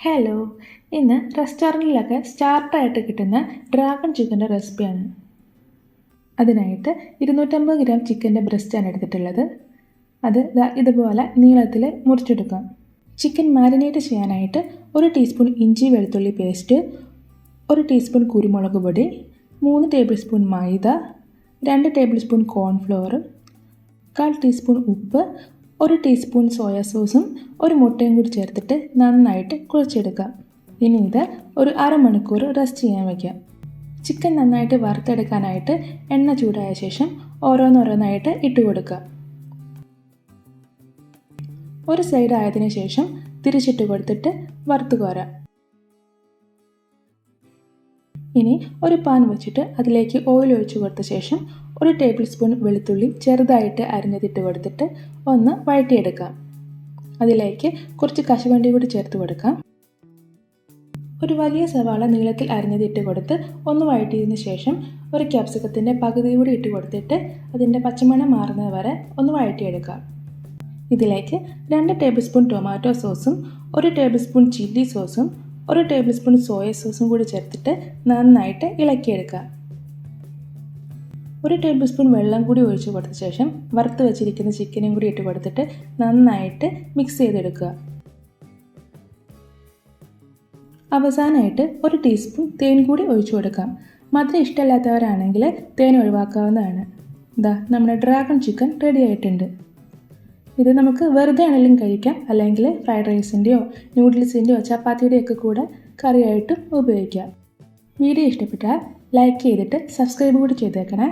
Hello, ഇന്ന് റെസ്റ്റോറൻറ്റിലൊക്കെ സ്റ്റാർട്ടറായിട്ട് കിട്ടുന്ന dragon ചിക്കൻ്റെ റെസിപ്പിയാണ്. അതിനായിട്ട് 250 ഗ്രാം ചിക്കൻ്റെ ബ്രസ്റ്റാണ് എടുത്തിട്ടുള്ളത്. അത് ഇതുപോലെ നീളത്തിൽ മുറിച്ചെടുക്കാം. ചിക്കൻ മാരിനേറ്റ് ചെയ്യാനായിട്ട് 1 ടീസ്പൂൺ ഇഞ്ചി വെളുത്തുള്ളി പേസ്റ്റ്, 1 ടീസ്പൂൺ കുരുമുളക് പൊടി, 3 ടേബിൾ സ്പൂൺ മൈദ, 2 ടേബിൾ സ്പൂൺ കോൺഫ്ലോർ, 1/4 ടീസ്പൂൺ ഉപ്പ്, 1 ടീസ്പൂൺ സോയാ സോസും 1 മുട്ടയും കൂടി ചേർത്തിട്ട് നന്നായിട്ട് കുഴച്ചെടുക്കാം. ഇനി ഇത് ഒരു അരമണിക്കൂർ റെസ്റ്റ് ചെയ്യാൻ വയ്ക്കാം. ചിക്കൻ നന്നായിട്ട് വറുത്തെടുക്കാനായിട്ട് എണ്ണ ചൂടായ ശേഷം ഓരോന്നോരോന്നായിട്ട് ഇട്ട് കൊടുക്കുക. ഒരു സൈഡ് ആയതിനു ശേഷം തിരിച്ചിട്ട് കൊടുത്തിട്ട് വറുത്ത് കോരാം. ഇനി ഒരു പാൻ വെച്ചിട്ട് അതിലേക്ക് ഓയിൽ ഒഴിച്ചു കൊടുത്ത ശേഷം 1 ടേബിൾ സ്പൂൺ വെളുത്തുള്ളി ചെറുതായിട്ട് അരിഞ്ഞതിട്ട് കൊടുത്തിട്ട് ഒന്ന് വഴറ്റിയെടുക്കാം. അതിലേക്ക് കുറച്ച് കശുവണ്ടി കൂടി ചേർത്ത് കൊടുക്കാം. ഒരു വലിയ സവാള നീളത്തിൽ അരിഞ്ഞതിട്ട് കൊടുത്ത് ഒന്ന് വഴറ്റിയതിന് ശേഷം ഒരു ക്യാപ്സിക്കത്തിൻ്റെ പകുതി കൂടി ഇട്ട് കൊടുത്തിട്ട് അതിൻ്റെ പച്ചമണം മാറുന്നത് വരെ ഒന്ന് വഴറ്റിയെടുക്കാം. ഇതിലേക്ക് 2 ടേബിൾ സ്പൂൺ ടൊമാറ്റോ സോസും 1 ടേബിൾ സ്പൂൺ ചില്ലി സോസും 1 ടേബിൾ സ്പൂൺ സോയ സോസും കൂടി ചേർത്തിട്ട് നന്നായിട്ട് ഇളക്കിയെടുക്കുക. 1 ടേബിൾ സ്പൂൺ വെള്ളം കൂടി ഒഴിച്ച് കൊടുത്ത ശേഷം വറുത്ത് വെച്ചിരിക്കുന്ന ചിക്കനും കൂടി ഇട്ട് കൊടുത്തിട്ട് നന്നായിട്ട് മിക്സ് ചെയ്തെടുക്കുക. അവസാനമായിട്ട് 1 ടീസ്പൂൺ തേൻ കൂടി ഒഴിച്ചു കൊടുക്കാം. മധുരം ഇഷ്ടമില്ലാത്തവരാണെങ്കിൽ തേൻ ഒഴിവാക്കാവുന്നതാണ്. നമ്മുടെ ഡ്രാഗൺ ചിക്കൻ റെഡി ആയിട്ടുണ്ട്. ഇത് നമുക്ക് വെറുതെ ആണെങ്കിലും കഴിക്കാം, അല്ലെങ്കിൽ ഫ്രൈഡ് റൈസിൻ്റെയോ നൂഡിൽസിൻ്റെയോ ചപ്പാത്തിയുടെയോ ഒക്കെ കൂടെ കറിയായിട്ടും ഉപയോഗിക്കാം. വീഡിയോ ഇഷ്ടപ്പെട്ടാൽ ലൈക്ക് ചെയ്തിട്ട് സബ്സ്ക്രൈബ് കൂടി ചെയ്തേക്കണേ.